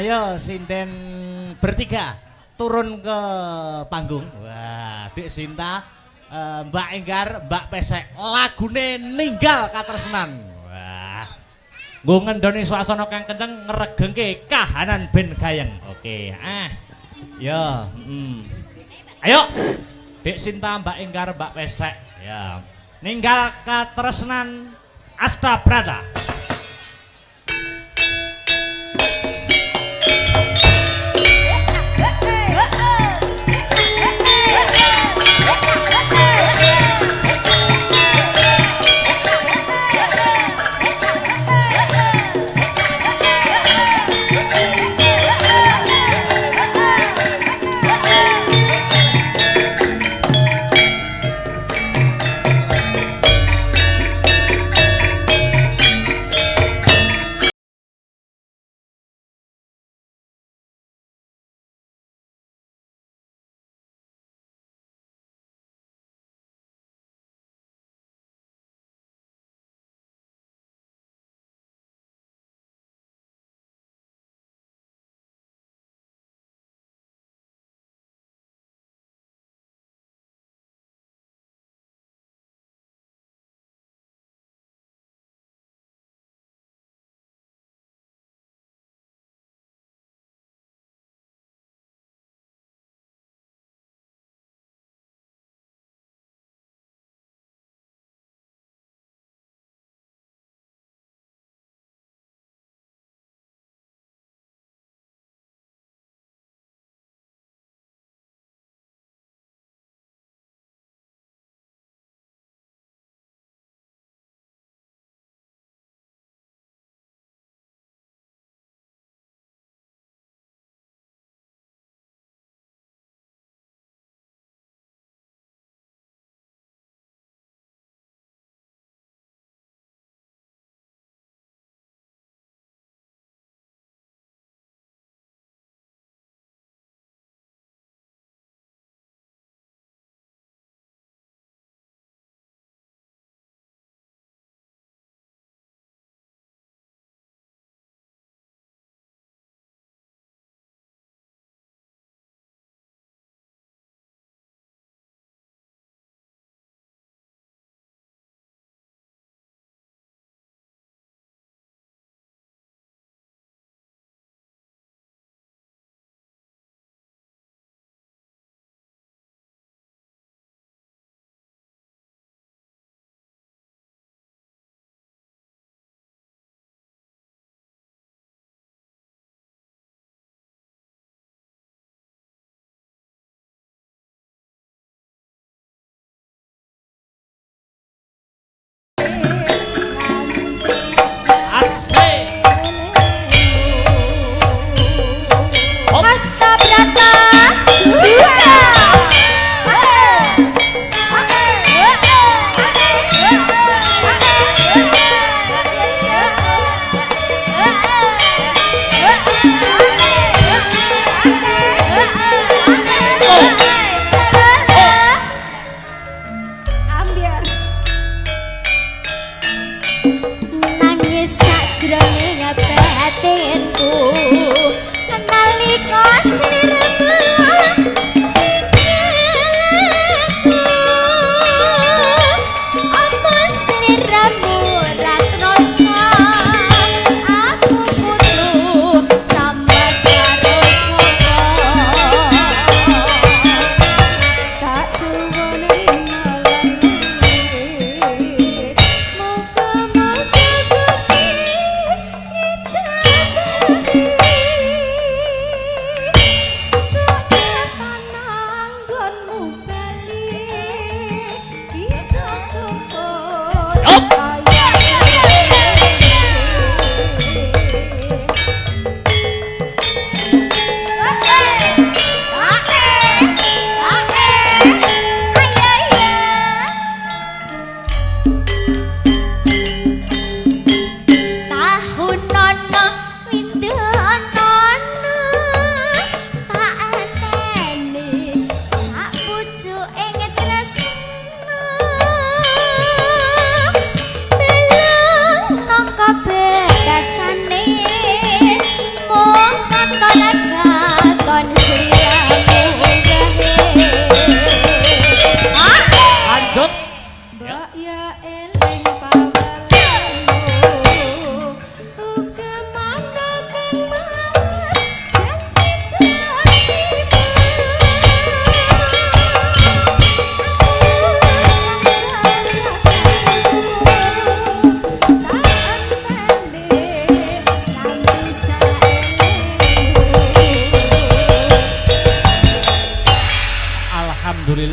ayo sinden bertiga turun ke panggung. Wah, Dik Sinta, Mbak Enggar, Mbak Pesek, lagune Ninggal Katresnan. Wah, nggo ngendoni swasana kang kenceng ngregengke kahanan ben gayeng. Oke, yo, ayo, Dik Sinta, Mbak Enggar, Mbak Pesek, ya, Ninggal Katresnan Astabrata.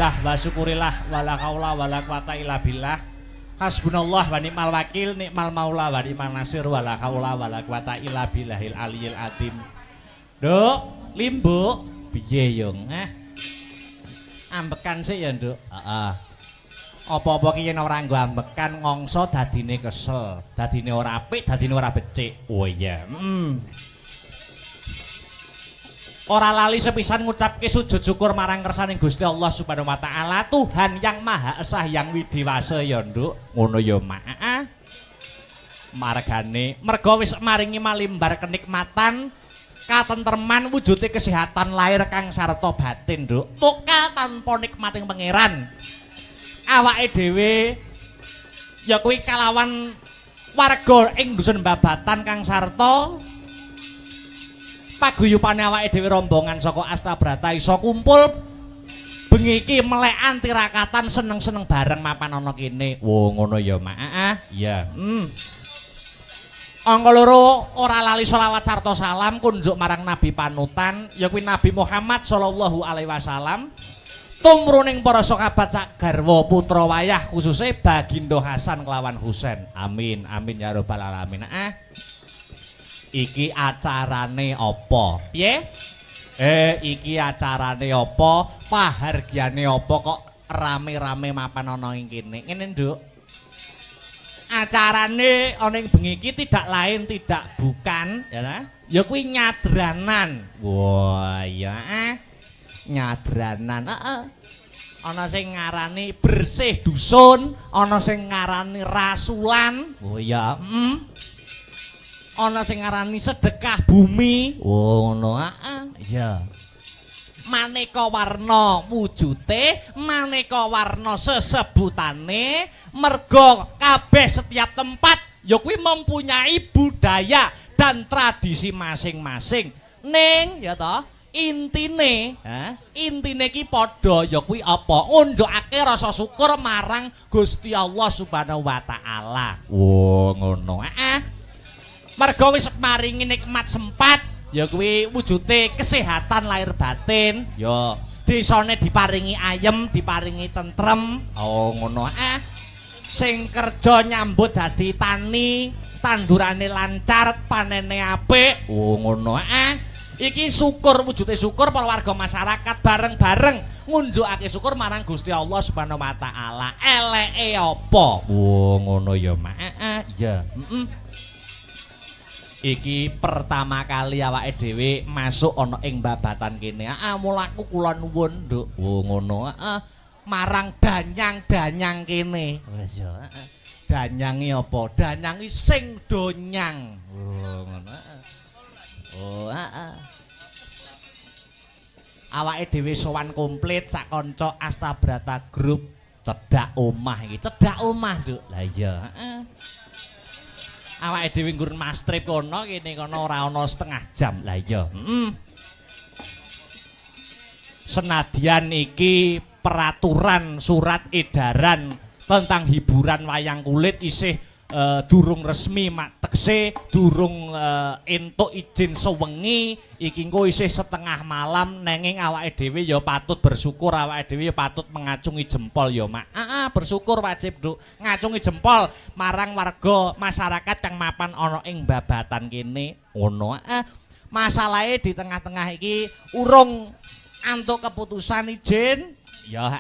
Alhamdulillah wa syukurillah wala haula wala quwata illa billah. Hasbunallah wa ni'mal wakil, ni'mal maula wa ni'mal nasir wala haula wala quwata illa billahil aliyil azim. Nduk, Limbuk, piye yo? Ambekan sik ya, Nduk. Heeh. Apa-apa ki yen ora nggo ambekan ngongso dadine kesel, dadine ora apik, dadine ora becik. Oh iya. Ora lali sepisan ngucapke sujud syukur marang kersaning Gusti Allah Subhanahu wa taala, Tuhan yang Maha Esa yang Widiwasa ya, Nduk. Ngono ya, Mak. Margane merga wis maringi malimbar kenikmatan, katentreman, wujude kesehatan lahir kang sarta batin, Nduk. Muka tanpa nikmating pangeran. Awake dhewe ya kuwi kalawan warga ing dusun Babatan kang sarta paguyupane awake dhewe rombongan saka Astabrata iso kumpul bengi iki melekan tirakatan seneng-seneng bareng mapan ana kene. Wo ngono ya, Mak. Iya. Angka loro ora lali selawat sarta salam kunjuk marang Nabi panutan ya kuwi Nabi Muhammad sallallahu alaihi wasallam. Tumruning para sahabat sak garwa putra wayah khususe Bagindo Hasan kelawan Husain. Amin amin ya rabbal alamin. Iki acarane apa? Piye? Iki acarane apa? Pahargyane apa kok rame-rame mapan ana ing kene? Ngene, Nduk. Acarane ana ing bengi iki tidak lain tidak bukan ya ta? Ya kuwi nyadranan. Wah, iya nyadranan. Ana sing ngarani bersih dusun, ana sing ngarani rasulan. Oh iya, ana sing ngarani sedekah bumi. Oh ngono, iya. Maneka warna wujute, maneka warna sesebutane, merga kabeh setiap tempat ya kuwi mempunyai budaya dan tradisi masing-masing. Ning ya toh intine ki padha ya kuwi apa? Ngunjukake rasa syukur marang Gusti Allah Subhanahu wa taala. Wo ngono. Merga wis maringi nikmat sempat ya kuwi wujude kesehatan lahir batin, ya desane diparingi ayem, diparingi tentrem. Oh ngono. Sing kerja nyambut dadi tani, tandurane lancar, panene apik. Oh ngono. Iki syukur, wujude syukur para warga masyarakat bareng-bareng ngunjukake syukur marang Gusti Allah Subhanahu wa taala. Eleke apa? Oh ngono ya, Mak. Iya. Iki pertama kali awake dhewe masuk ana ing Babatan kene. Mulaku kula nuwun, Nduk. Oh ngono. Marang danyang-danyang kene. Wis ya. Danyange apa? Danyangi sing donyang. Oh ngono. Oh, awake dhewe sowan komplit sak kanca Astabrata Group cedhak omah iki. Cedhak omah, Nduk. Lah iya, awake dhewe nggur Mas Trip kono kene kono ora ana setengah jam. Lah iya. Senadyan iki peraturan surat edaran tentang hiburan wayang kulit isih durung resmi tekse durung entuk izin sewengi iki engko isih setengah malam nanging awake dhewe ya patut bersyukur, awake dhewe ya patut mengacungi jempol ya, Mak. Bersyukur wajib, Nduk. Ngacungi jempol marang warga masyarakat kang mapan ana ing Babatan kene. Ngono. Masalahe di tengah-tengah iki urung antuk keputusan izin ya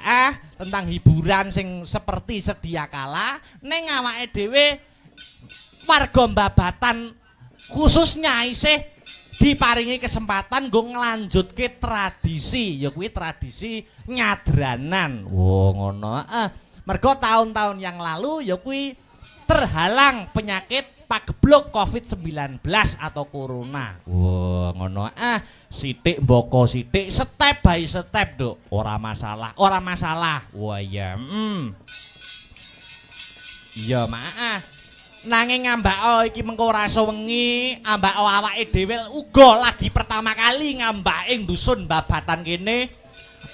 tentang hiburan sing seperti sedia kala ning awake dhewe warga Babatan khususnya isih diparingi kesempatan nggo nglanjutke tradisi ya kuwi tradisi nyadranan. Oh ngono. Mergo tahun-tahun yang lalu ya kuwi terhalang penyakit pagebluk COVID-19 atau corona. Wah, ngono. Sithik mboko sithik, step by step, Nduk. Ora masalah, ora masalah. Wah, iya. Iya, Mak. Nanging ngambak iki mengko ora sewengi, ambak awake dhewe uga lagi pertama kali ngambak ing dusun Babatan kene.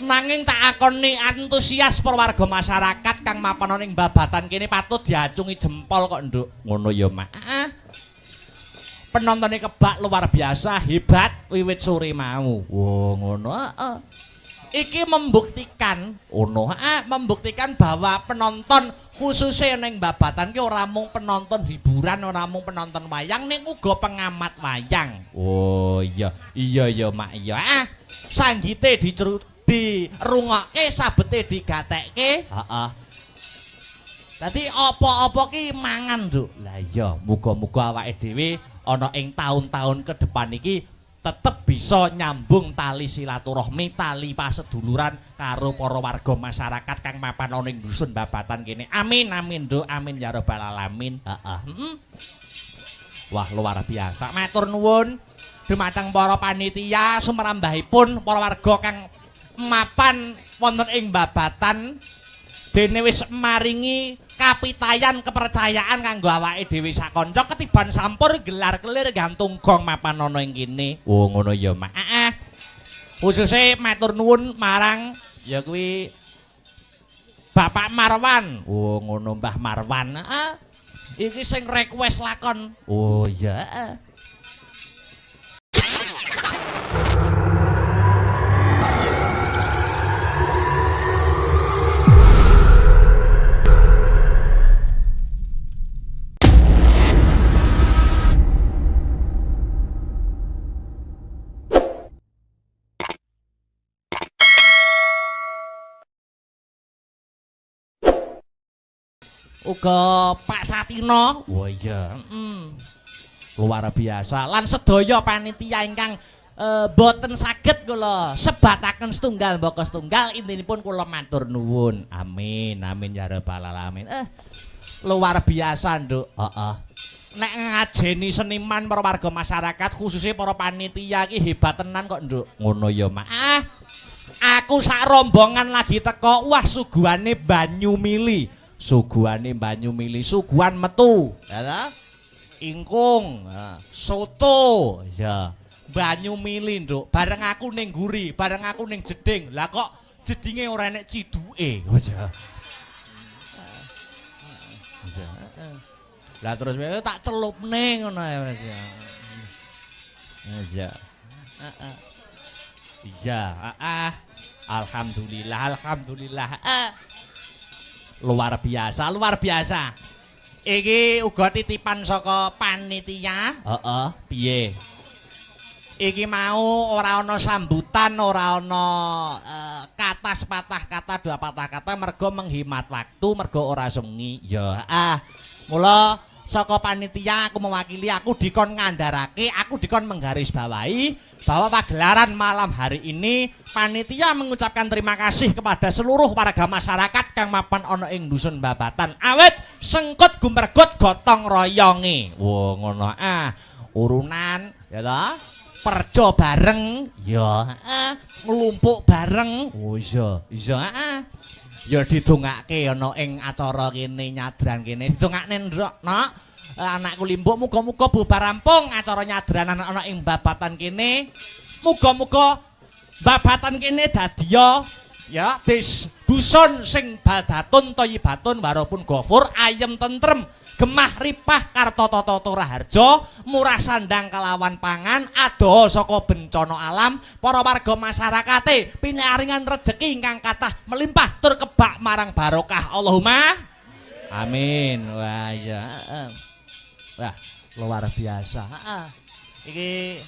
Nanging tak akoni antusias para warga masyarakat kang mapan ning Babatan kene patut diacungi jempol kok, Nduk. Ngono ya, Mak. Penontone kebak luar biasa, hebat wiwit sore mau. Wah, ngono. iki membuktikan membuktikan bahwa penonton khususnya ning babatan ki ora mung penonton hiburan, ora mung penonton wayang ning uga pengamat wayang. Oh iya mak iya. Sanggite dirungokke, sabete digatekke. Heeh. Dadi apa-apa ki mangan, Nduk. Lah iya, muga-muga awake dhewe ana ing taun-taun ke depan iki tetep bisa nyambung tali silaturahmi, tali paseduluran karo para warga masyarakat kang mapan ana ing dusun babatan kene. Amin amin, Nduk. Amin ya rabbal alamin. Heeh. Wah, luar biasa. Matur nuwun dumateng para panitia sumrambahipun para warga kang mapan wonten ing babatan dene wis maringi kapitayan kepercayaan kanggo awake dhewe sakanca ketiban sampur gelar-kelir gantung gong mapan ana ing kene. Oh ngono ya, Mak. Khususe matur nuwun marang ya kuwi Bapak Marwan. Oh ngono Mbah Marwan. Iki sing request lakon. Oh iya. Uga Pak Satino. Oh iya. Luar biasa. Lan sedaya panitia ingkang boten saged kula sebataken setunggal mbaka setunggal intinipun kula matur nuwun. Amin. Amin ya rabbal alamin. Luar biasa, Nduk. Heeh. Nek ngajeni seniman para warga masyarakat khususnya para panitia iki hebat tenan kok, Nduk. Ngono ya, Mak. Aku sak rombongan lagi teko. Wah, suguhane banyu mili. Suguhane banyu mili, suguhan metu, ya ingkung, soto, ya banyu mili, Nduk. Bareng aku ning guri, bareng aku ning jeding. Lah kok jedinge ora enek ciduke. Lah terus tak celupne ngono ya, Mas. Ya. Iya, alhamdulillah. Luar biasa. Iki uga titipan saka panitia. Heeh, piye? Iki mau ora ana sambutan, ora ana kata sepatah kata, dua patah kata mergo menghemat waktu, mergo ora sengi. Ya, mula saka panitia aku mewakili, aku dikon ngandharake, aku dikon menggarisbawahi bahwa pagelaran malam hari ini panitia mengucapkan terima kasih kepada seluruh warga masyarakat kang mapan ana ing dusun babatan awet sengkut gumergut gotong royonge. Wo ngono urunan ya ta, perjo bareng ya, nglumpuk bareng. Oh iya ya didongake ana ing acara kene nyadran kene didongakne ndrok nok anakku limbuk muga-muga bubar rampung acara nyadran ana ing babatan kene muga-muga babatan kene dadiya ya dusun sing baldatun thayyibatun warapun ghafur ayem tentrem gemah ripah karta tata raharja murah sandang kelawan pangan adoh saka bencana alam para warga masyarakate pinyaringan rejeki ingkang kathah melimpah tur kebak marang barokah Allahumma amin. Wah ya wah luar biasa. Iki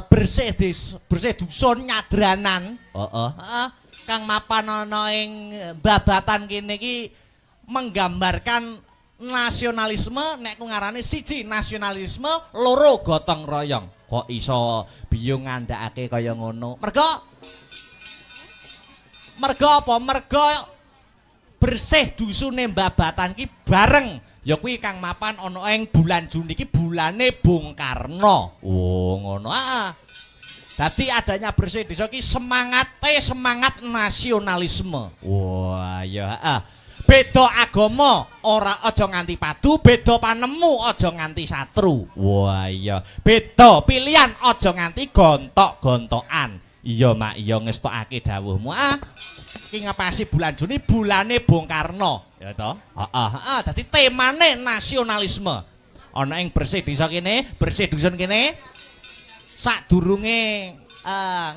bersih dusun nyadranan kang mapan ana ing babatan kene iki menggambarkan nasionalisme, nek ku ngarane siji nasionalisme, loro gotong royong. Kok iso biyung ngandhakake kaya ngono? Mergo apa? Mergo bersih dusune babatan ki bareng ya kuwi kang mapan ana ing bulan Juni iki bulane Bung Karno. Oh ngono. Dadi adanya bersih desa ki semangat nasionalisme. Wah ya beda agama ora aja nganti padu, beda panemu aja nganti satru. Wah iya, beda pilihan aja nganti gontok-gontokan. Iya Mak, iya ngestokake dawuhmu. Iki ngepasi bulan Juni bulane Bung Karno, ya toh? Dadi temane nasionalisme. Ana ing bersih desa kene, bersih dusun kene. Sadurunge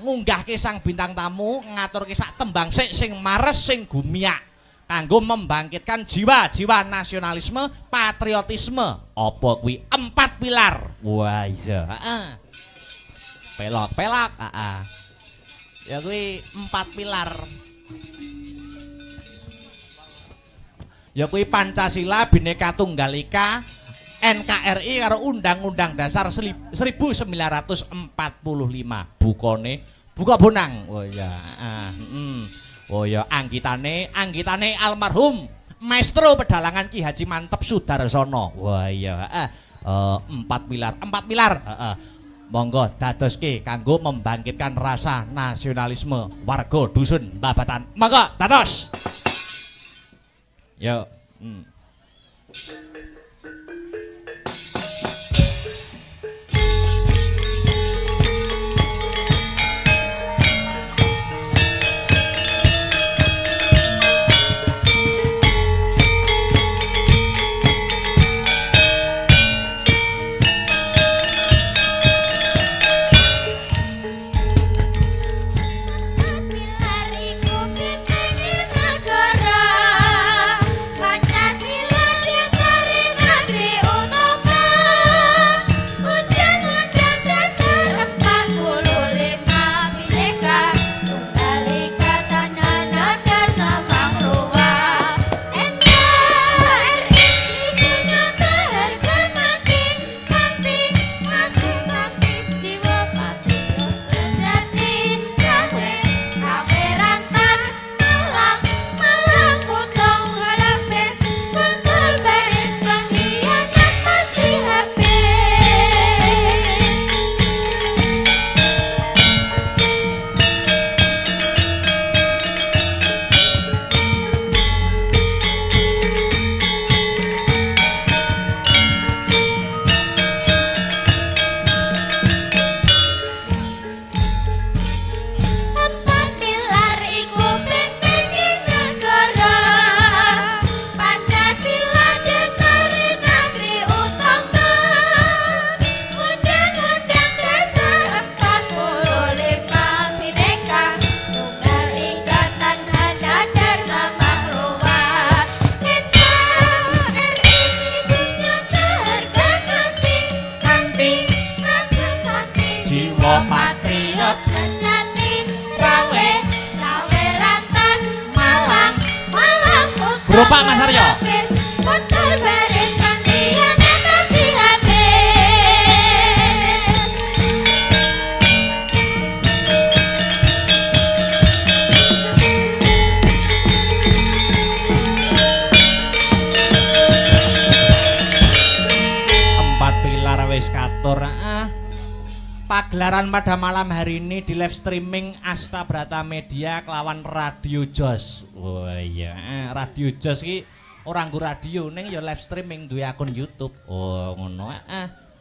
ngunggahke sang bintang tamu ngaturke sak tembang sing mares sing gumiak kanggo membangkitkan jiwa-jiwa nasionalisme, patriotisme. Apa kuwi 4 pilar. Wah iya, heeh. Pelok-pelok, heeh. Ya kuwi 4 pilar. Ya kuwi Pancasila, Bhinneka Tunggal Ika, NKRI karo Undang-Undang Dasar 1945. Bukane buka bonang. Oh ya, oh ya anggitane almarhum Maestro Pedalangan Ki Haji Mantep Sudarsono. Wah iya, 4 pilar, Monggo dadoske kanggo membangkitkan rasa nasionalisme warga dusun Babatan. Monggo dados. Yo. Pak Mas Aryo. Empat pilar wis katur. Pagelaran pada malam hari ini di live streaming Asta Brata Media kelawan Radio Jos. Oh iya, Radio Jos ki orang nggo radio ning ya live streaming duwe akun YouTube. Oh ngono.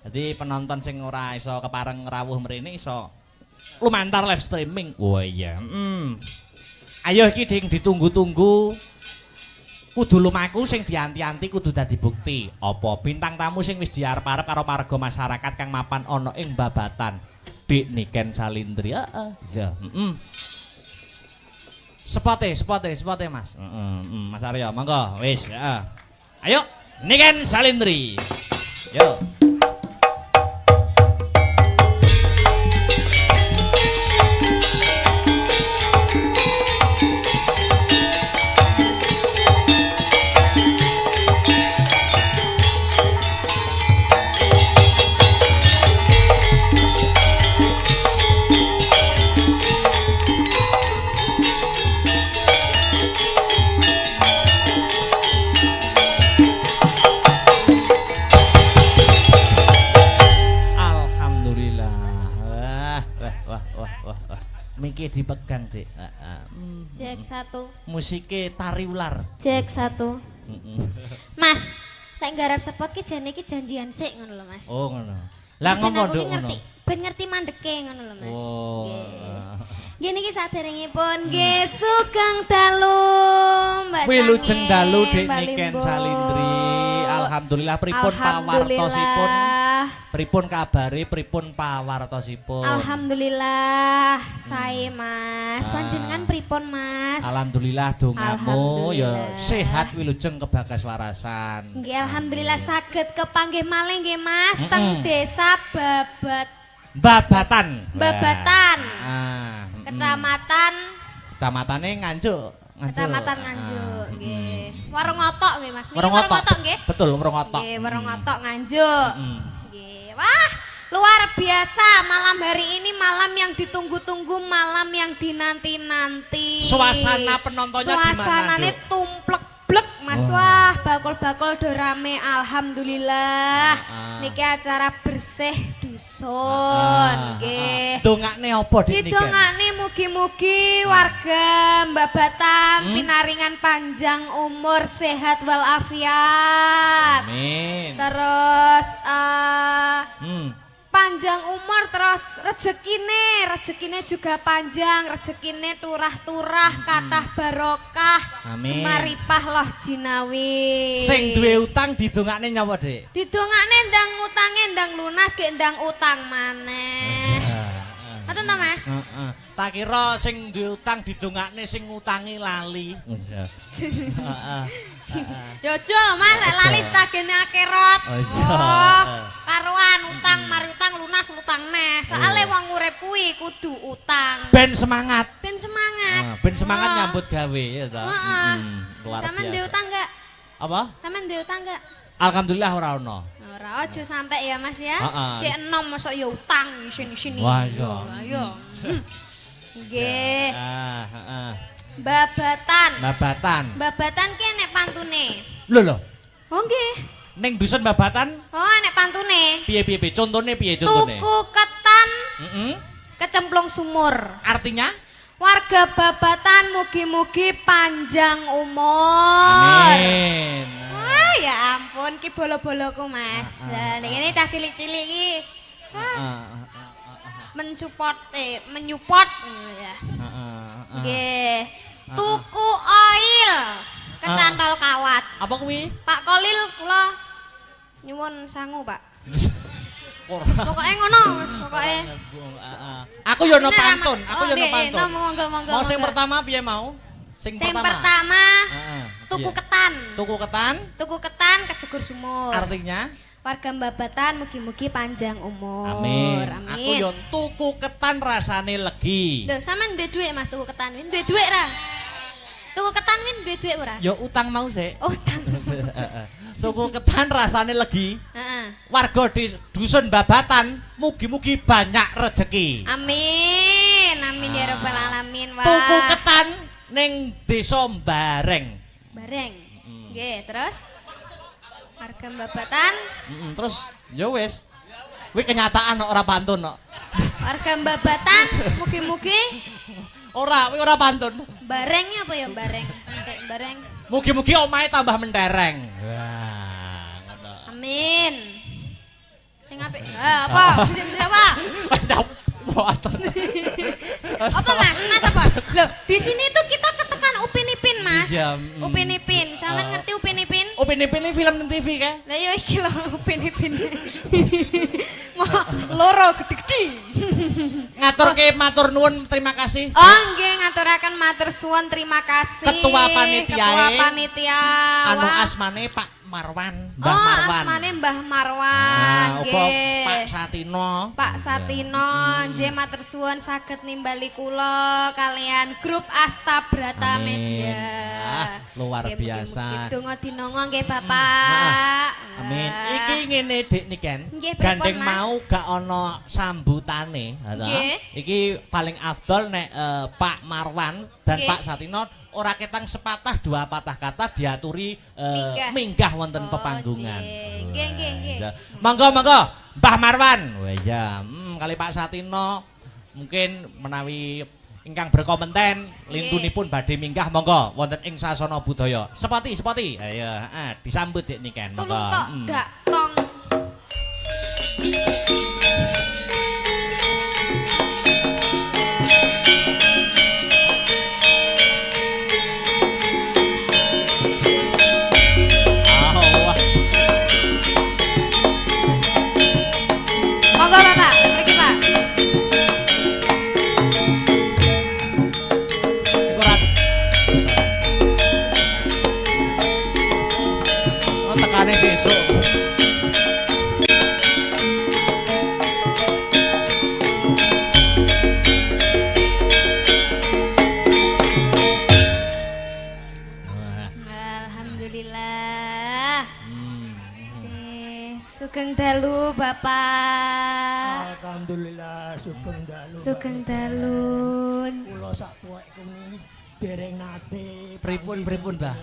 Jadi penonton sing ora iso kepareng rawuh mrene iso lumantar live streaming. Oh iya. Ayo iki ding ditunggu-tunggu. Kudu lumaku sing dianti-anti kudu dadi bukti. Apa bintang tamu sing wis diarep-arep karo warga masyarakat kang mapan ana ing Babatan. Dik Niken Salindri. Iya, Spote Mas. Mas Aryo, monggo wis, Ayo, Niken Salindri. Yo. Miki dipegang, Dik. Cek 1. Musike Tari Ular. Cek 1. Mas, tak garap spot ki jane iki janjian sik ngono lho, Mas. Oh, ngono. Lah ngono nduk ngono. Ben ngerti mandeke ngono lho, Mas. Oh. Nggih niki saderengipun nggih sugeng dalu Mbak. Wilujeng dalu Dik Niken Salindri. Alhamdulillah pripun pawartosipun? Pripun kabare, pripun pawartosipun? Alhamdulillah, sae Mas. Panjenengan pripun Mas? Alhamdulillah dongamu ya Alhamdulillah. sehat wilujeng kebagas warasan. Nggih alhamdulillah saged kepanggih malih nggih Mas teng Desa Babatan. Babatan. Ah, Kecamatan Kecamatannya Nganjuk. Kecamatan Nganjuk nggih. Warung Otok nggih Mas. Niki Warung Otok nggih. Betul, Warung Otok. Nggih, Warung Otok Nganjuk. Nggih. Wah, luar biasa malam hari ini, malam yang ditunggu-tunggu, malam yang dinanti-nanti. Suasana penontonnya gimana, Suasanane Duk? tumplek-blek Mas. Wah, bakul-bakul do rame alhamdulillah. Niki acara bersih dusun nggih. Dongakne apa Dik niki? Didongakne mugi-mugi warga Babatan pinaringan panjang umur, sehat walafiat. Amin. Terus panjang umur, terus rezekine juga panjang, rezekine turah-turah, kathah barokah. Amin. Maripah loh jinawi. Sing duwe utang didongakne nyapa, Dik? Didongakne ndang utange ndang lunas, ge ndang utang maneh. Ngoten to Mas? Heeh. Tak kira sing duwe utang didongakne sing ngutangi lali. Heeh. Ya aja lho Mas, lek lali tagene akhirat. Oh, iya. Karuan utang mari utang lunas utang neh. Soale wong urip kuwi kudu utang. Ben semangat. Ben semangat. Ben semangat nyambut gawe ya toh. Heeh. Luar Sampeyan duwe biasa. utang enggak? Apa? Sampeyan duwe utang enggak? Alhamdulillah ora ono. Ora aja sampe ya Mas ya. Heeh. Cek enom mosok ya utang sini-sini. Wah, iya. Ayo. Nggih. Heeh. Babatan. Babatan. Ki nek pantune. Lho. Oh nggih. Ning dusun Babatan Oh nek pantune. piye? Contone piye contone? Tuku ketan Heeh. kecemplung sumur. Artinya? Warga Babatan mugi-mugi panjang umur. Amin. Wah, ya ampun ki bolo-boloku Mas. Lah ning kene cah cilik-cilik iki. Menyupport ya. Nggih. Tuku oil kecantol kawat. Apa kuwi? Pak Kolil kula nyuwun sangu, Pak. Ora. Pokoke ngono, Mas, pokoke. Aku yo ono Ini pantun, ramah. aku yo ono nggih, pantun. Monggo. Mau sing pertama piye mau? Sing pertama Heeh. tuku Piye? ketan. Tuku ketan Ketan kejegur sumur. artinya Warga Babatan mugi-mugi panjang umur. amin. Aku yo tuku ketan rasane legi. Lho, sampean duwe dhuwit Mas tuku ketan win? Duwe dhuwit ra? Tuku ketan win duwe dhuwit ora? Yo utang mau sik. Utang. Tuku ketan rasane legi. Heeh. Warga di dusun Babatan mugi-mugi banyak rezeki. Amin. Amin ya rabbal alamin. Wah. Tuku ketan ning desa Bareng. Bareng. Nggih, terus warga Babatan, Terus ya wis. Kuwi kenyataan kok ora pantun kok. warga Babatan mugi-mugi Ora, kuwi ora pantun. barengnya apa ya bareng? Kayak bareng. Mugi-mugi omahe tambah mentereng. Wah, ngono. Amin. Sing apik. Apa? Bisa apa? Apa Mas? Mas apa? Loh, di sini tuh kita ketekan Upin Ipin, Mas. Iya, Upin Ipin. Sampeyan ngerti Upin Ipin? Upin Ipin ini film TV kan? Lah yo iki lho Upin Ipin. Mau loro gede-gede. Ngaturke matur nuwun terima kasih. Oh nggih ngaturaken matur suwun terima kasih. Ketua panitia. Ketua panitia. Anu Wah. asmane Pak Marwan, Oh, Mbah Marwan. asmane Mbah Marwan. Nah, uga Nggih. Pak Satino. Pak Satino, nggih matur suwun saged nimbali kula kalian grup Asta Brata Amin. Media. Ah, luar Nggih, biasa. mugi-mugi donga dinonga nggih Bapak. Amin. Wah. Iki ngene Dik Niken. Nggih, pripun, Gandeng Mas? mau gak ono sambutane, ha toh. Nggih. Iki paling afdol nek Pak Marwan dan Nggih. Pak Satino ora ketang sepatah dua patah kata diaturi Minggah. minggah wonten Oh, pepanggungan. nggih, nggih, nggih. Wah, Monggo Mbah Marwan. Wah ya, kali Pak Satino mungkin menawi ingkang berkompeten lintunipun badhe minggah monggo wonten ing sasana budaya. Sepati. Ayo, disambut Dik Niken. Tulung tok gak tong. Ah, wah. tekane sesuk. Alhamdulillah. Sugeng dalu Bapak. Alhamdulillah sugeng dalu. Sugeng dalun. Kula sak tuwek kuwi dereng nate. Pripun, Mbah?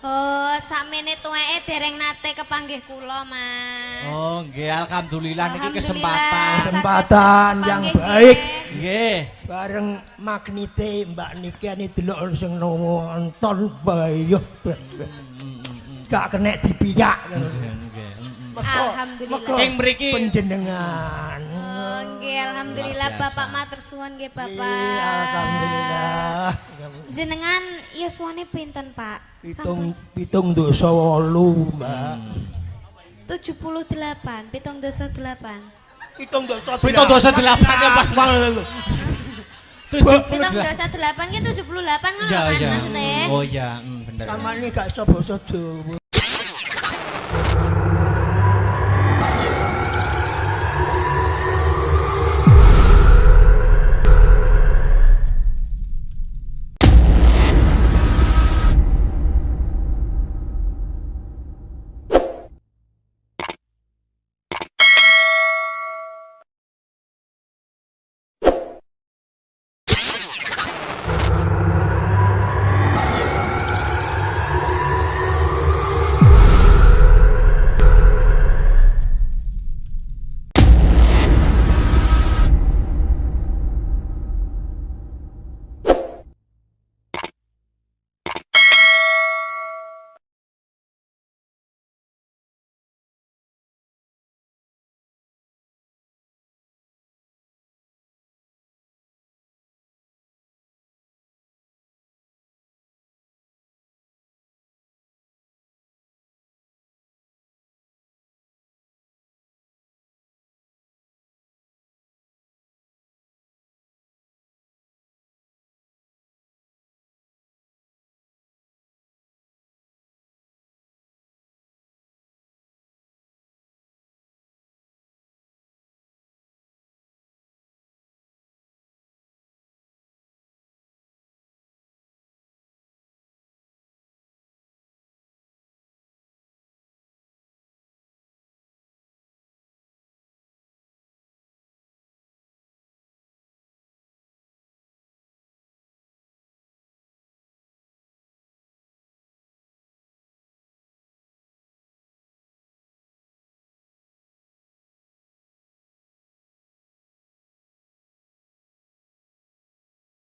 Oh, sakmene tuweke dereng nate kepanggih kula, Mas. Oh, nggih, alhamdulillah niki Alhamdulillah. kesempatan. Kesempatan yang Kepanggih baik. nggih. Nggih. Bareng magnite Mbak Niki ani delok sing nonton bayo. Gak kena dipiyak. Alhamdulillah. Ing mriki Penjenengan. Oh, nggih, alhamdulillah Luar biasa. Bapak matur suwun nggih, Bapak. Iya, alhamdulillah. Jenengan yuswane pinten, Pak? Pitung dosa 8, Mbak. 78, 78. Pitung dosa Pitung dosa 8 ya, Pak. 78 ki 78 ngono Iya, kan iya. maksudnya. Oh iya, bener. Sama ini gak iso basa Jawa.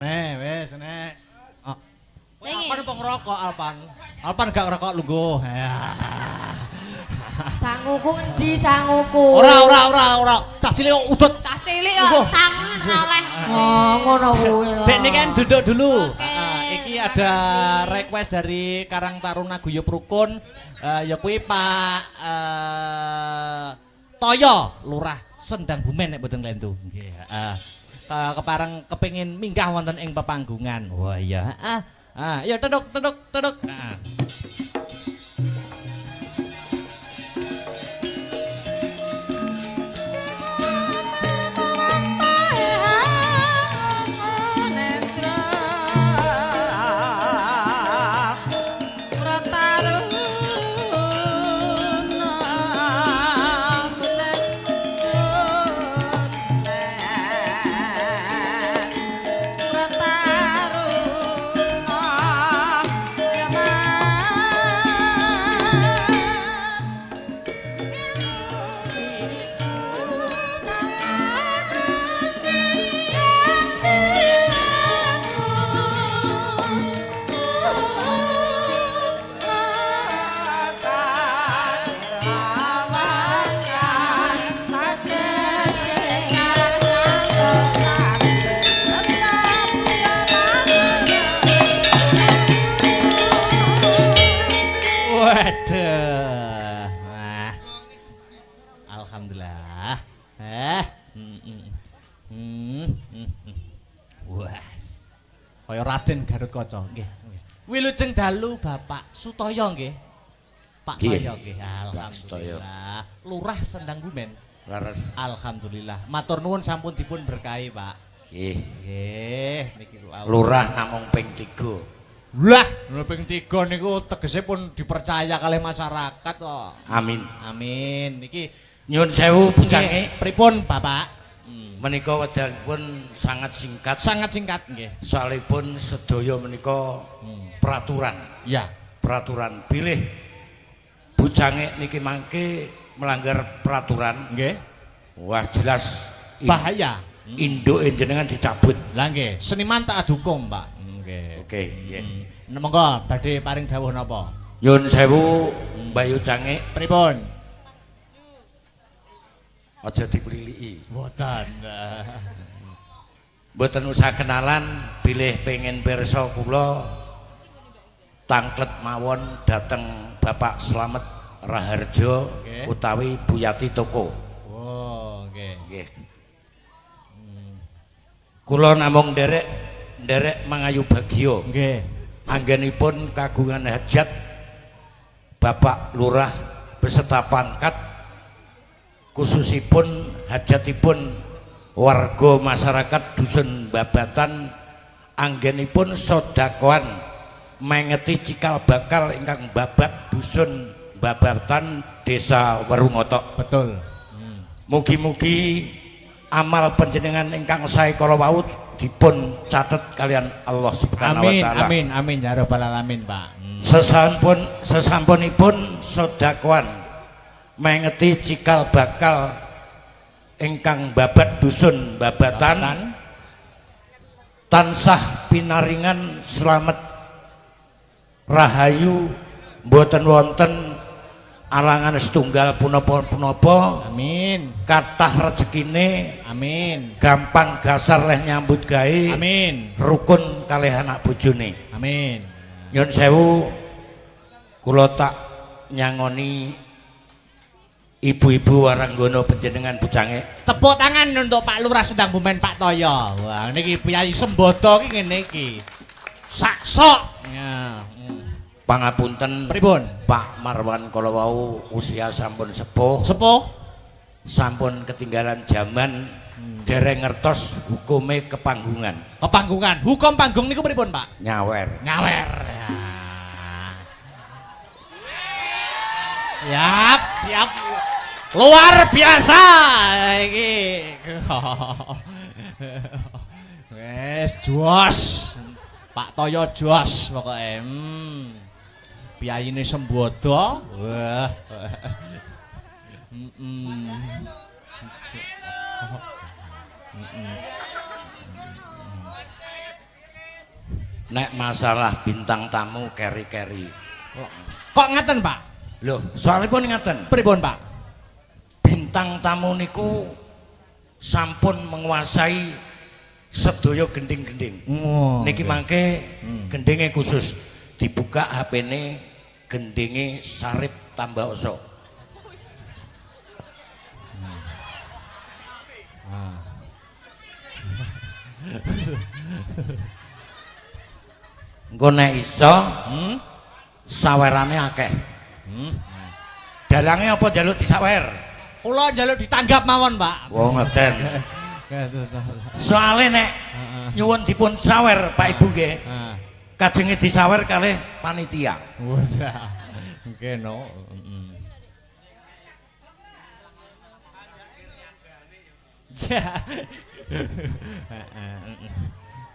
Wes nek. Oh. Niki. Alpan apa ngerokok, Alpan? Alpan gak ngerokok lungguh. Ya. Sanguku ngendi sanguku? Ora. Cah cilik kok udut. Cah cilik kok sangen saleh. Oh, ngono kuwi. Dek niki kan duduk dulu. Oke, Iki terima ada kasih. request dari Karang Taruna Guyub Rukun. Ya kuwi Pak Toyo, Lurah Sendang Bumen nek boten klentu. Nggih, heeh. Kepareng kepengin minggah wonten ing pepanggungan. Wah iya, ya teduk. Waduh. Wah. Alhamdulillah. Wes. Kaya Raden Garut Kaca nggih. Wilujeng dalu Bapak Sutoyo nggih. Pak Nggih. Toyo nggih. Alhamdulillah. Lurah Sendang Bumen. Leres. Alhamdulillah. Matur nuwun sampun dipun berkahi, Pak. Nggih. Nggih, niki Lurah namung ping 3. Lah, ping 3 niku tegese pun dipercaya kalih masyarakat kok. Amin. Amin. Niki Nyuwun sewu bujange. nggih, pripun, Bapak? Menika wekdalipun sangat singkat. Sangat singkat nggih. Soalipun sedaya menika peraturan. Ya. Peraturan pilih bujange niki mangke melanggar peraturan. Nggih. Wah jelas Bahaya. induk jenengan dicabut. Lah nggih, seniman tak dukung, Pak. Nggih. Oke, nggih. Monggo badhe paring dawuh napa? Nyuwun sewu Bayu Cange Pripun? aja dipriliki. Mboten. Mboten usah kenalan, bilih pengen pirsa kula tangklet mawon dateng Bapak Slamet Raharjo Nggih. utawi Buyati Toko. Oh, nggih. Nggih. Kula namung nderek mangayu bagya. Nggih. Anggenipun kagungan hajat Bapak Lurah beserta pangkat khususipun hajatipun warga masyarakat dusun Babatan anggenipun sodakoan mengeti cikal bakal ingkang babat dusun Babatan desa Werungotok. Betul. Mugi-mugi amal panjenengan ingkang sae kala wau dipun catet kalian Allah Subhanahu wa Amin, taala. amin, amin ya rabbal alamin, Pak. Sesampunipun sodakoan mengeti cikal bakal ingkang babat dusun Babatan tansah pinaringan slamet rahayu mboten wonten alangan setunggal punapa-punapa. Amin. Kathah rezekine, Amin. gampang gasar leh nyambut gawe, Amin. rukun kalih anak bojone. Amin. Nyun sewu kula tak nyangoni ibu-ibu waranggono panjenengan bujange. Tepuk tangan untuk Pak Lurah Sendang Bumen Pak Toyo. Wah, niki Kyai Sembodo ki ngene iki. Saksok. Ya. Pangapunten Pripun? Pak Marwan kala wau usia sampun sepuh, Sepuh? sampun ketinggalan zaman, dereng ngertos hukume kepanggungan. Kepanggungan. Hukum panggung niku pripun, Pak? Nyawer. Nyawer. Siap, siap. Luar biasa iki. Wes jos. Pak Toyo jos pokoke. Piyayine Sembodo. Wah. Nek masalah bintang tamu keri-keri. Kok ngaten, Pak? Loh, soalipun ngaten. Pripun, Pak? Bintang tamu niku sampun menguasai sedaya gending-gending. Oh, Niki mangke gendinge khusus dibuka HP-ne gendinge Sarip Tambaoso. Engko nek iso sawerane akeh. Dalange apa njaluk disawer? Kula njaluk ditanggap mawon, Pak. Wong ngeten. Soale nek nyuwun dipun sawer Pak Ibu nggih. Kajenge disawer kalih panitia. Wes. Nggih no.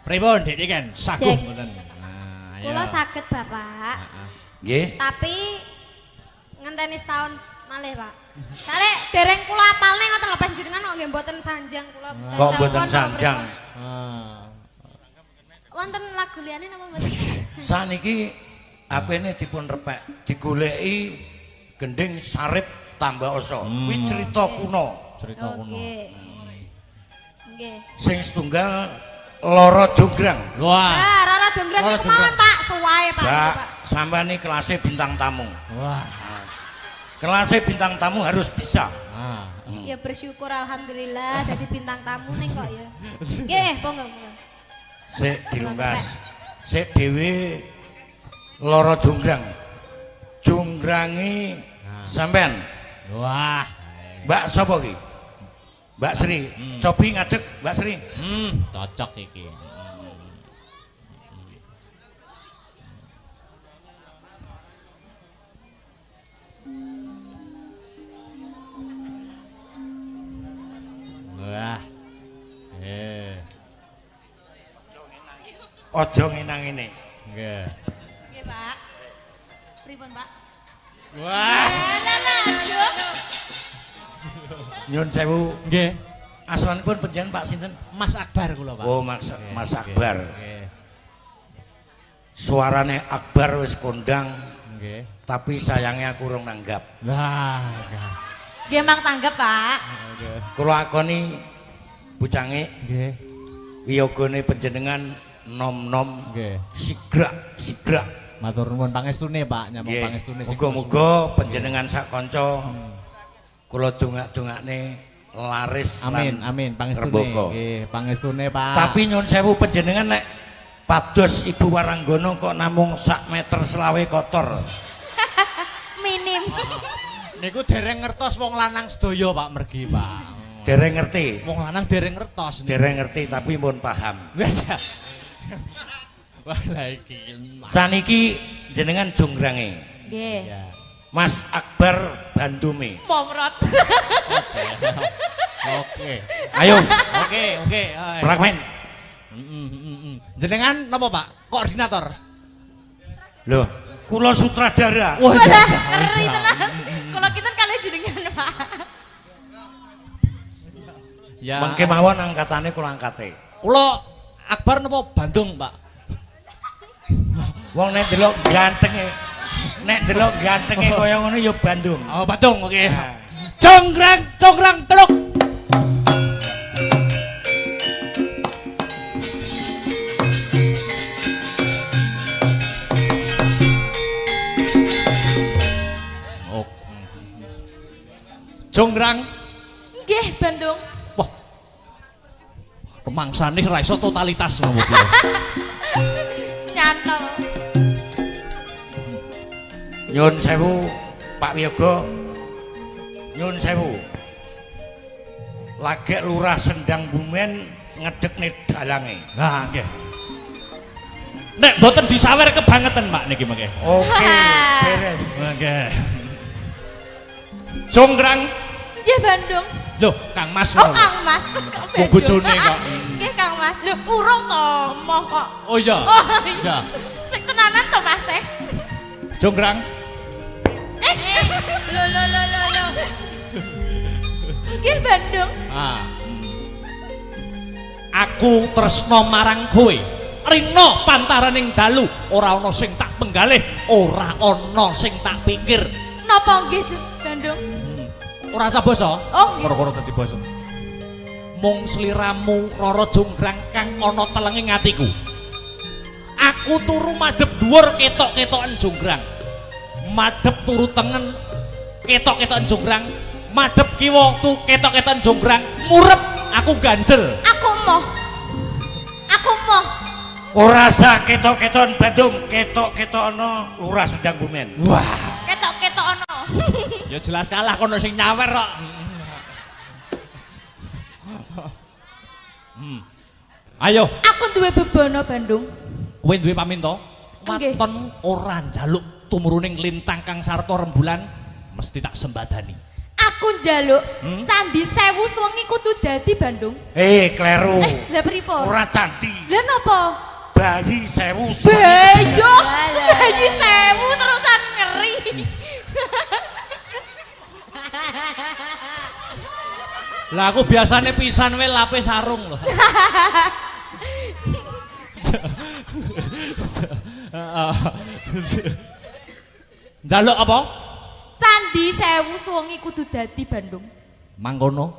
Pripun Dik kan saguh Cek. mboten. Kula saged, Bapak. Nggih. Tapi ngenteni setahun malih, Pak. Sare dereng kula apalne ngoten lho panjenengan kok nggih mboten sanjang kula. Kok mboten sanjang? Wonten lagu liyane napa mboten? Saniki HP-ne dipun repek, digoleki gending Sarip Tambaoso. Kuwi cerita kuno. Cerita kuno. Nggih. Nggih. Sing setunggal Loro Jonggrang. Wah. Ah, Rara Jonggrang Rara niku mawon, Pak. Suwae, Pak. Mbak, Pak. sampean iki kelasé bintang tamu. Wah. Kelasé bintang tamu harus bisa. Ya bersyukur alhamdulillah dadi bintang tamu ning kok ya. Nggih, monggo. Sik dilungkas. Sik dhewe Loro Jonggrang. Jongrange sampean. Wah. Mbak sapa ki? Mbak Sri. Cobi ngadeg Mbak Sri. Cocok iki. Wah. Aja ngenang ngene. Nggih. Nggih, Pak. Pripun, Pak? Wah. Nyun sewu. Nggih. Asmanipun panjenengan Pak sinten? Mas Akbar kula, Pak. Oh, Mas Akbar. Nggih. Suarane Akbar wis kondang, Nggih. tapi sayangnya aku urung nanggap. Lah. Nggih, Mang tanggap, Pak. Nggih. Kula akoni bucange Nggih. wiyogane panjenengan nom-nom Nggih. sigrak. Matur nuwun pangestune, Pak, nyambung Nggih. pangestune sing Muga-muga panjenengan sak kanca kula dongak-dongakne laris amin, lan amin, pangestune. rembaka. Nggih, pangestune, Pak. Tapi nyun sewu panjenengan nek pados Ibu Waranggono kok namung sak meter selawe kotor. Minim. Niku dereng ngertos wong lanang sedaya, Pak, mergi, Pak. Dereng ngerti. Wong lanang dereng ngertos. Dereng ngerti tapi pun paham. Wes. Wah, lah iki. Saniki jenengan Jongrange. Nggih. Ya. Mas Akbar Bandume. Momrot. Oke. Ayo, Oke. prakmen. Jenengan napa, Pak? Koordinator. Loh, kula sutradara. Wah, Ngeri tenan. Kalau kita kalian jenengan, Pak. ya. Mengke mawon angkatane kula angkate. Kula Akbar napa Bandung, Pak? Wong nek delok gantenge kaya ngono ya Bandung. Oh, Bandung, oke. Nah. Conggrang teluk. Oh. Jonggrang. Nggih, Bandung. Wah. Pemangsane ra iso totalitas ngono iki. Nyantol. Nyun sewu Pak Wiyoga. Nyun sewu. Lagek Lurah Sendang Bumen ngedekne dalange. Nah, nggih. Nek mboten disawer kebangetan, Pak, niki mengke. Oke, beres. Nggih. Jonggrang. Nggih, Bandung. Loh, Kang Mas. Oh, ngono. Kang Mas. Oh, bojone kok. Nggih, Kang Mas. Lho, urung to, moh kok. Oh iya. Oh, Iya. Sing tenanan to, Mas. Jonggrang. Lho. Nggih, Bandung. Ah. Aku tresno marang kowe. Rina pantaraning dalu, ora ana sing tak penggalih, ora ana sing tak pikir. Napa nggih, Bandung? Ora usah basa. Oh, nggih. Karo-karo dadi basa. Mung sliramu Rara Jonggrang kang ana telenging atiku. Aku turu madhep dhuwur ketok-ketokan Jonggrang. Madhep turu tengen ketok-ketokan Jonggrang. Madhep kiwa ketok-ketokan Jonggrang. Murep aku ganjel. Aku moh. Ora sah ketok-keton Bandung, ketok-ketokno Lurah Sendang Bumen. Wah, Ketok-ketok ono. ya jelas kalah kono sing nyawer kok. Ayo, Aku duwe bebono, Bandung. kowe duwe paminta? Nggih. Waton ora njaluk tumruning lintang kang sarta rembulan, mesti tak sembadani. Aku njaluk Candi Sewu Suwengi kudu dadi, Bandung. Kleru. Lah pripun? Ora candi. Lah napa? Bayi sewu Beyo. Bayi sewu terusan ngeri. Lah aku biasane pisan wae lape sarung lho. Njaluk apa? Candi Sewu Suwengi kudu dadi, Bandung. Mangkono.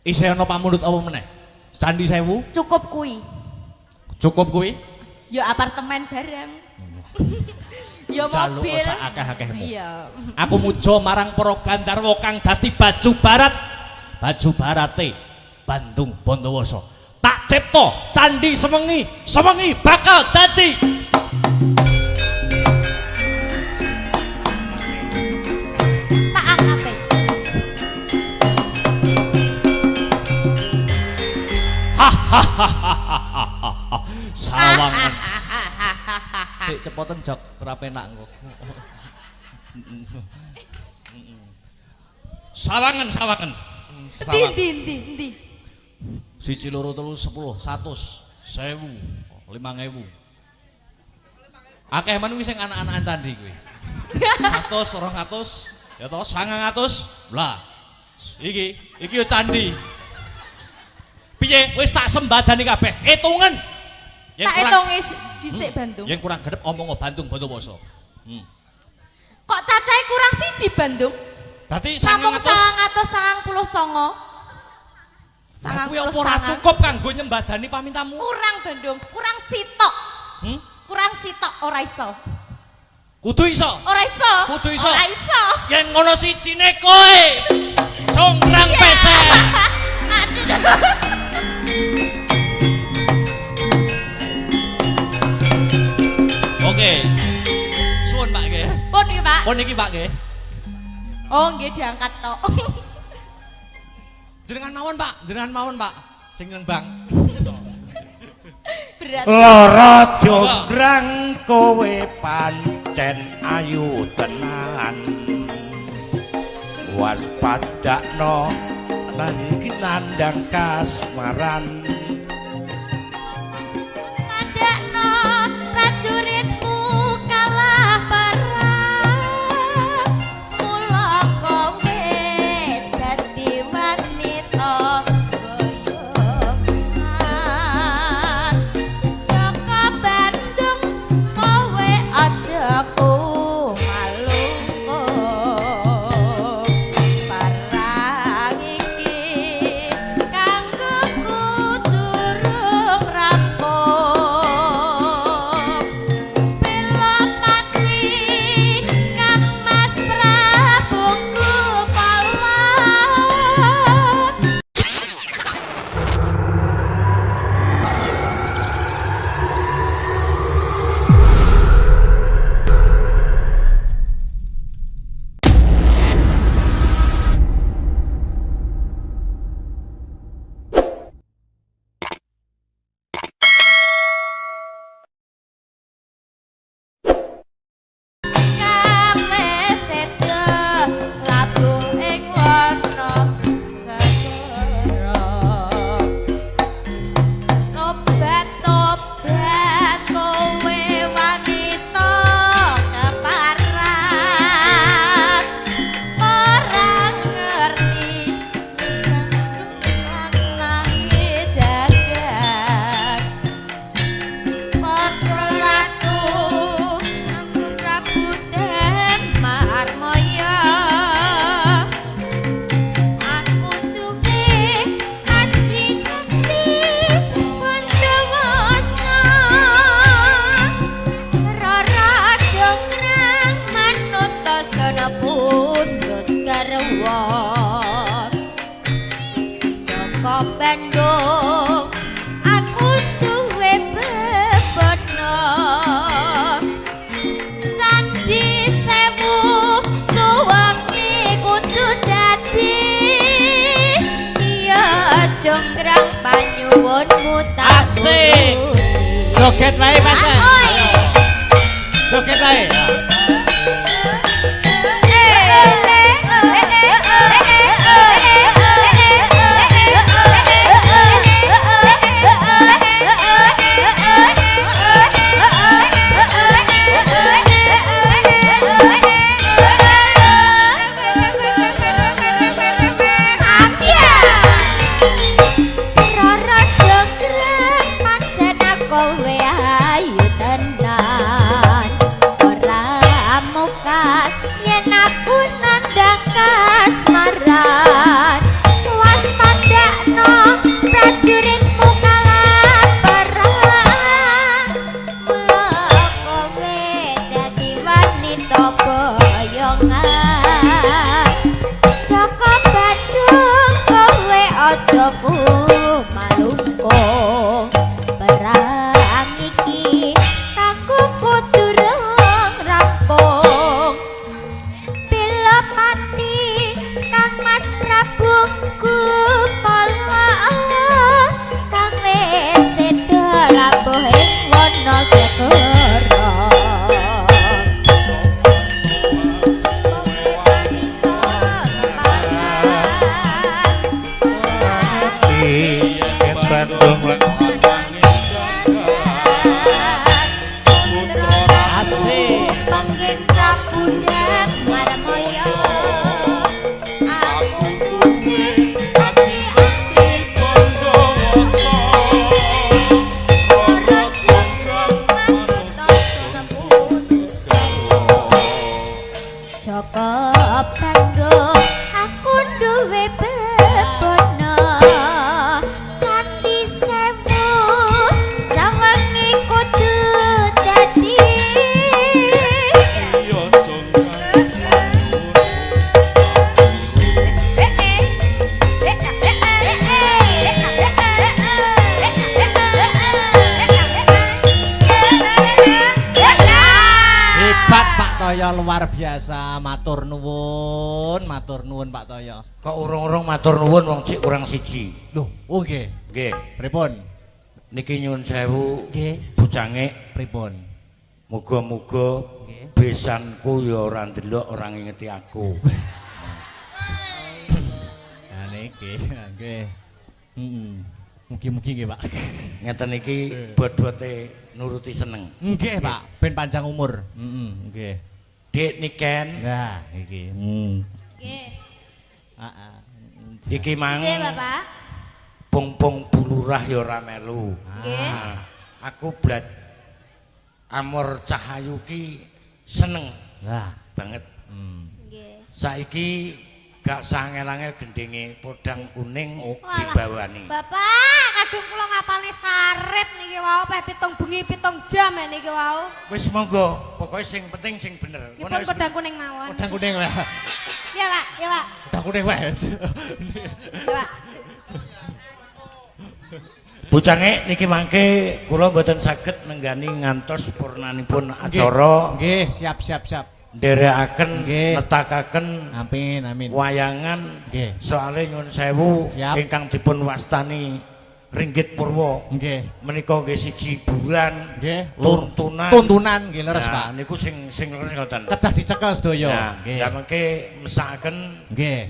Isih ana pamundhut apa meneh? Candi Sewu Cukup kuwi. cukup kuwi? Ya apartemen bareng. Ya Njaluk mobil. sak akeh-akehmu. Iya. Aku muja marang para Gandharwa kang dadi baju barat. Baju barate Bandung Bondowoso. Tak cipta Candi Sewengi bakal dadi Sawangan. Sik cepoten jok ora penak kok. Sawangan. Ndi. Siji loro telu 10 100 1000 5000. Akeh men sing anak-anakan candi kuwi. 100 200 ya toh 900 lah. Iki yo candi. Piye wis tak sembadani kabeh. Hitungan. Tak hitungi dhisik Bandung. Yang kurang gedep omong Bandung Bondowoso. Kok cacahe kurang siji Bandung? Berarti Sampung 999. 999. Kuwi apa ora cukup kanggo nyembadani pamintamu? Kurang Bandung, kurang sitok. Kurang sitok ora iso. Kudu iso. Ora iso. Kudu iso. Ora iso. Yen ngono sijine kowe. Congkrang pesek. Oke. Suwun Pak nggih. Pun iki Pak. Pun iki Pak nggih. Oh nggih diangkat tok. Jenengan mawon Pak. Sing nembang. Berat. Lara jonggrang kowe pancen ayu tenan. Waspadakno nang iki nandang kasmaran. Padakno prajuritmu kalah perang. Mula kowe dadi wanita boyongan. Jaka Bandung kowe aja malungko. Perang iki kanggo durung rampung. Bela pati Kang Mas Prabu Kupala. Kawe seda labuh ing warna segara. Tobat kowe wanita keparat. Ora ngerti lanange jagat. Mantra ratu Aku Prabu Marmaya. Aku duwe aji sakti Pandawasa. Rara jonggrang manut tasana pundhut garwa. Jaka Bandung aku duwe bebana. Candi Sewu suwangi kudu dadi. Iya jonggrang panyuwunmu tak Asik. Joget wae pesek. Ayo. Joget wae. Rara jonggrang pancen kowe ayu tenan. Ora luar biasa, matur nuwun Pak Toyo. Kok urung-urung matur nuwun wong cik kurang siji. Loh, oh nggih. Nggih. Pripun? Niki nyuwun sewu. Nggih. Bujange Pripun? muga-muga Nggih. besanku ya ora ndelok ora ngingeti aku. Ya niki, nggih. Mugi-mugi nggih, Pak. Ngeten iki bot-bote nuruti seneng. Nggih, Pak. Ben panjang umur. Nggih. Dik Niken. Nah, iki. Nggih. Heeh. Iki mang Nggih, Bapak. pung-pung bulurah ya ora melu. Nggih. Nah, aku Amor Cahayu ki seneng Lah, banget. Nggih. Saiki gak sangel-angel gendenge podang kuning Walah, dibawani. Bapak, kadung kula ngapalne sarep niki wau peh 7 bengi 7 jam niki wau. Wis monggo, pokoke sing penting sing bener. Nggih pun kodang kuning mawon. kodang kuning wae. Iya, Pak. Iya, Pak. Kodang kuning wae. Iya, Pak. Bucange niki mangke kula mboten saged nenggani ngantos purnanipun acara. Nggih, siap. Nderekaken Nggih. netakaken Amin. wayangan Nggih. soale nyun sewu Siap. ingkang dipun wastani Ringgit Purwa Nggih. menika nggih siji hiburan Nggih. tuntunan Nggih leres, Nah, Pak. niku sing leres ngoten. Kedah dicekel sedaya. Nah, Nggih. ya mengke mesakaken Nggih.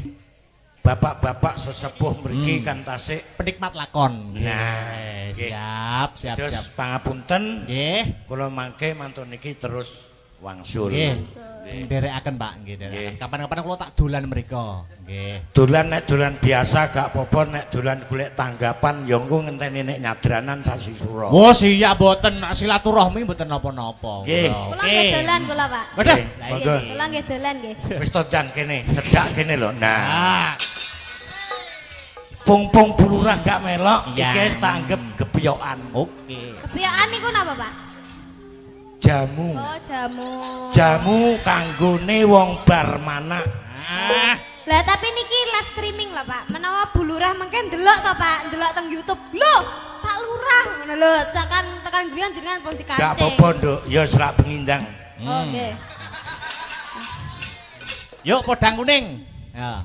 bapak-bapak sesepuh mriki kan tasik. Penikmat lakon. Nah, nggih. siap. Terus pangapunten Nggih. kula mangke mantun niki terus wangsul. Nggih. Nderekaken, Pak. Nggih, Nggih. nderekaken. Kapan-kapan kula tak dolan mriko. Nggih. Dolan nek dolan biasa gak apa-apa, nek dolan golek tanggapan ya engko ngenteni nek nyadranan sasi sura. Oh, siap mboten silaturahmi mboten napa-napa. Nggih. Kula nggih dolan kula, Pak. Waduh. Nggih, Lah monggo. iki. Kula nggih dolan nggih. Wis todang kene, cedak kene lho. Nah, Ah, pung-pung bulurah gak melok, Iya. iki wis tak anggap gebyokan. oke. Kepiakan niku napa, Pak? Jamu. Oh, jamu. Jamu kanggone wong bar manak. Ah, Lah tapi niki live streaming lah, Pak. Menawa bulurah mengke ndelok to, Pak. Ndelok teng YouTube. Loh, Pak Lurah ngono lho. Tekan griyan jenengan pun dikancing. Gak apa-apa, Nduk. Ya serak pengindang. Oke. Yuk podang kuning. Ya.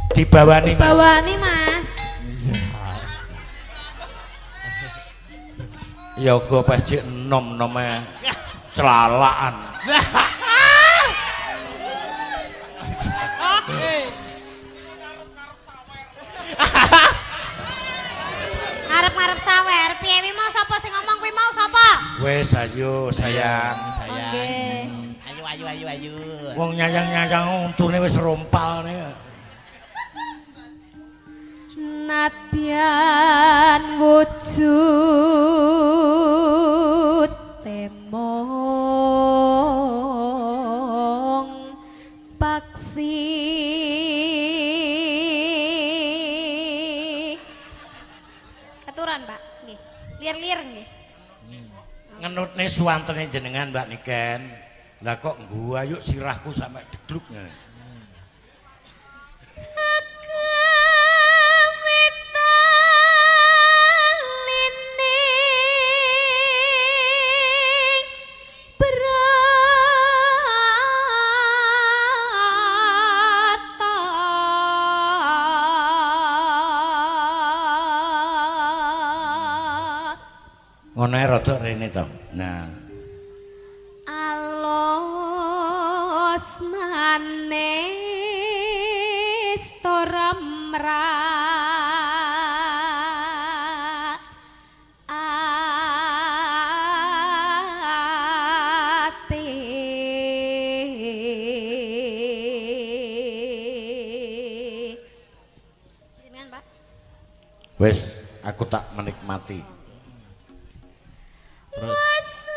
Dibawani, Mas. Bawani, Mas. Ya go pas cek nom-nome celalaan. Ngarep-ngarep sawer. Piye wi mau sapa sing ngomong kuwi mau sapa? Wes ayo sayang. Sayang. Oke. Ayo. Wong nyayang-nyayang untune wis rompal nih. Nadyan wujud temong paksi aturan, Pak. Nggih. Lir-lir nggih. Ngenutne suwantene jenengan Mbak Niken. Lah kok gua yuk sirahku sampai degluk. Ngono ae rada rene to. Nah, Alos manis toramra ate Jenengan, Pak. wis aku tak menikmati. Terus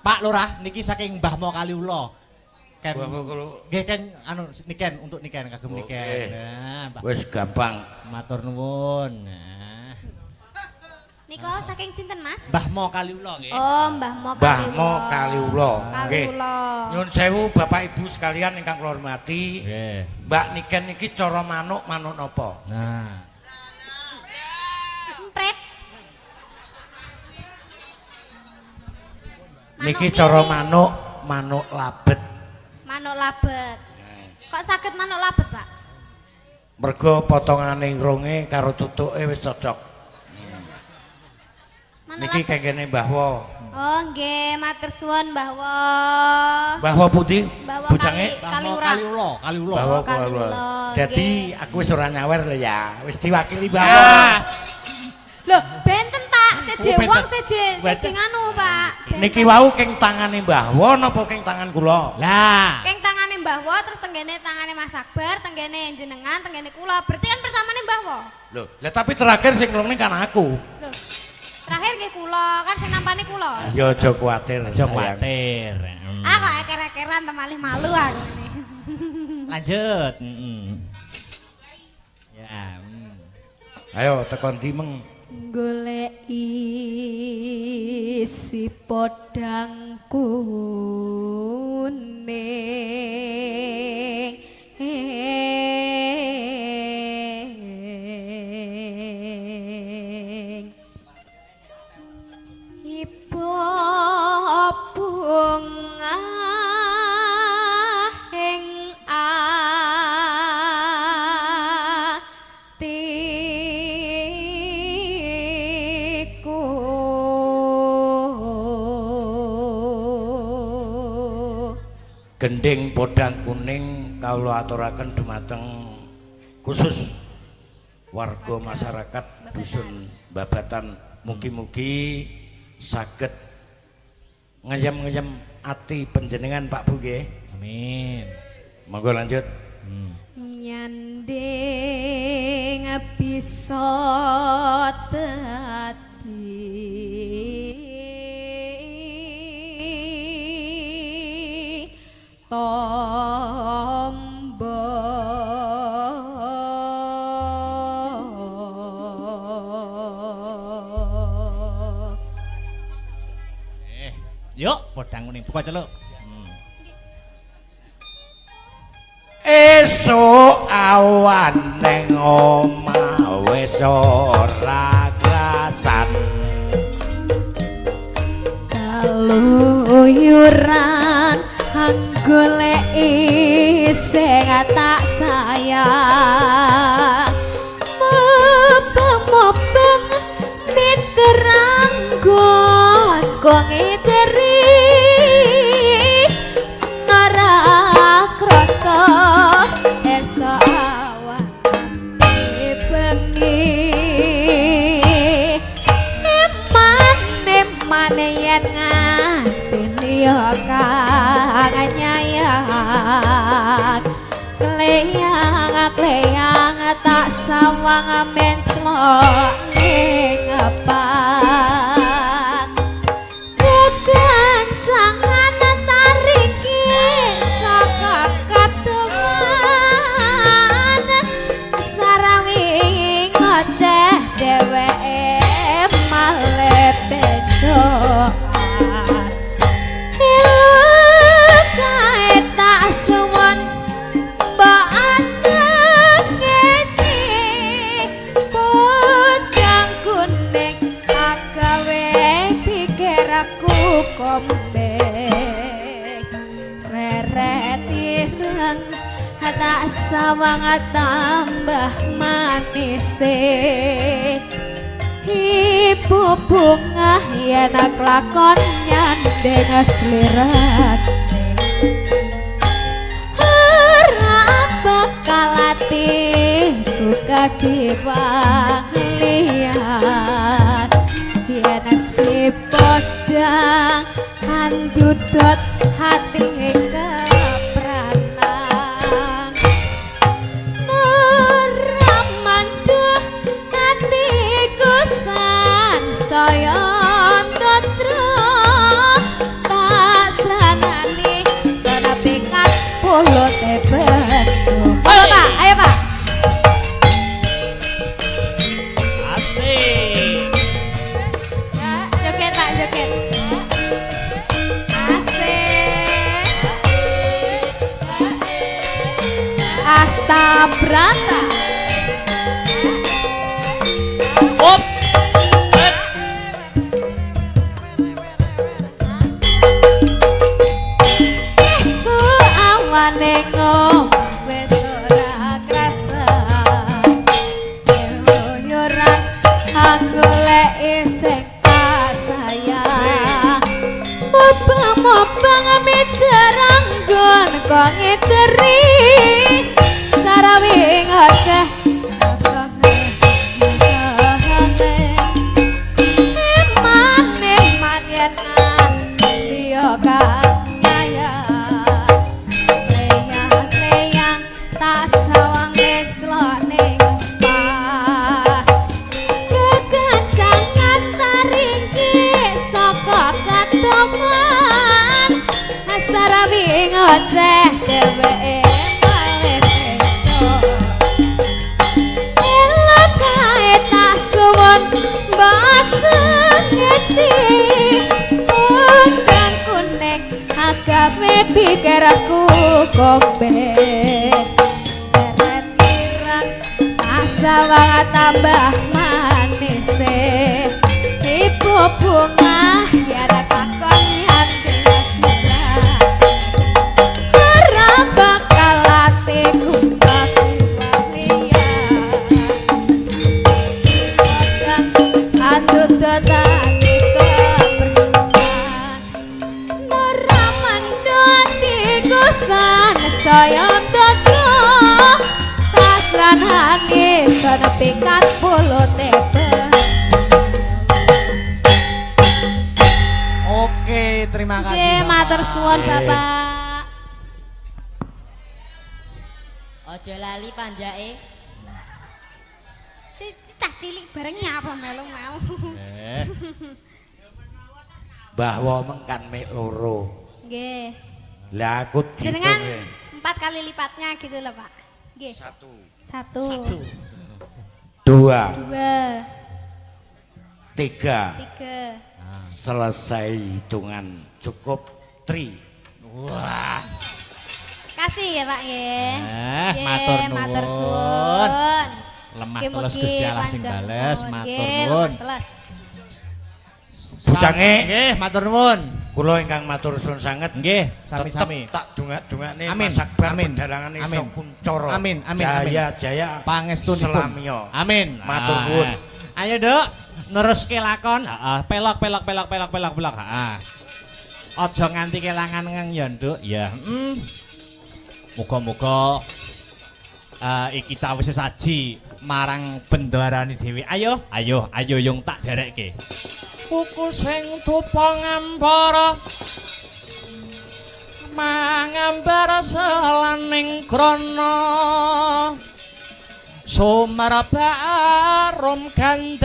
Pak Lurah niki saking Mbah Mo Kaliula. Ken. Nggih Ken anu niken untuk niken kagem Oke. niken. Nah, Mbak Wis gampang. matur nuwun. Nah. Nika saking sinten Mas? Mbah Mo Kaliula nggih. Oh, Mbah Mo Mbah Mo Kaliula. Nggih. Kaliula. Nyuwun sewu Bapak Ibu sekalian ingkang kula hormati. Nggih. Mbak Niken iki cara manuk napa? Nah. Empret. Niki cara manuk labet. Manuk labet. Kok saged manuk labet, Pak? Mergo potongane irunge karo tutuke wis cocok. Manuk Niki labet. kengkene Mbah Wo. Oh, nggih, matur suwun Mbah Wo. Mbah Wo pundi? Mbah Wo Bujange? Mbah Mo Kaliura. Kaliula. Mbah Wo Kaliula, Kaliula. Jadi aku wis ora nyawer lho ya. Wis diwakili Mbah Wo. Ah. Loh, benten Pak, seje Oh, benten. wong seje Benten. nganu Pak. Benten. Niki wau keng tangane Mbah Wo napa keng tangan kula? Lah. Keng tangane Mbah Wo, terus tenggene tangane Mas Akbar, tenggene jenengan, tenggene kula. Berarti kan pertamane Mbah Wo. Loh, lah tapi terakhir sing nglone kan aku. Loh. Terakhir nggih kula, kan sing nampani kula. Ya aja kuwatir. Aja sayang. kuwatir. Ah kok eker-ekeran temalih malu aku ini. Lanjut. Ya. Ayo tekan ndi meng. Goleki si podang kuning ipo bunga ing Gending podang kuning kawula aturaken dumateng khusus warga masyarakat dusun Babatan, mugi-mugi saged ngeyem-ngeyem ati panjenengan Pak Bu nggih. Amin. Monggo lanjut. nyanding bisa dadi tombo Yuk, podang kuning buka celuk. Esuk awan ning omah wis ora krasan. kaluyuran anggoleki sing tak sayang mobong-mobong miterang kok ngiteri ora krasa esok awan bengi eman yen nganti liya kang nyayang kleyang tak sawang menclok ning pang kekancangan tariki saka kateman sarawi ngoceh dheweke male becokan kae tak suwun mbok ajeng ngeci podang kuning agawe pikir aku kombeng seret ireng tak sawang tambah manis ibu bunga yen lakon nyandeng aslirat ora bakal atiku kakiwang liat yen si podang andudot hati kepranan ora mandhah atiku sansaya tatra tak sranani sana pikat pulo tebet ayo Pak Asik. Mabrata. Op. Su awane ngom wis ora krasa. Yoran aku lek isih sayang. Mobang miterang gon kok ngiteri. Sarawi ngoceh ngoceh dheweke malih beso elok kae tak suwun bacen ngeci undang kuning agawe pikiranku kombe seret irang asa wae tambah manis ibu bunga ya takon hati saya dodo tas lan hangis pikat puluh tebe. Oke, terima kasih. Matur suwun Bapak. Ojo lali panjake. Cah cilik bareng nyapa melu mau. Mbah Womeng kan mek loro. Nggih. Lah aku Jenengan ditung 4 kali lipatnya gitu loh Pak. Nggih. 1 2 2 3 3 selesai hitungan cukup 3. Wah. Kasih ya Pak nggih. Matur Matur nuwun. suwun. Lemah Mugi-mugi telus Gusti Allah sing panjang bales, umur. matur Nggih, nuwun. lemah teles. Bujange Nggih, matur nuwun. kula ingkang matur suwun sanget. Nggih, Tetep sami-sami. tak dongak-dongakne Amin, Mas Akbar amin, pedharangane amin. iso kuncoro. Amin, amin, Jaya amin. jaya Pangestunipun. Selamiyo. Amin. Matur nuwun. Ayo, Duk. Neruske lakon. Heeh, pelok. Heeh. Aja nganti kelangan ngeng ya, Nduk. Ya. Muga-muga iki cawise saji marang bendarane dhewe. Ayo yung tak derekke. Buku sing tupa ngambara mangambar selaning krana sumerba arum gandanya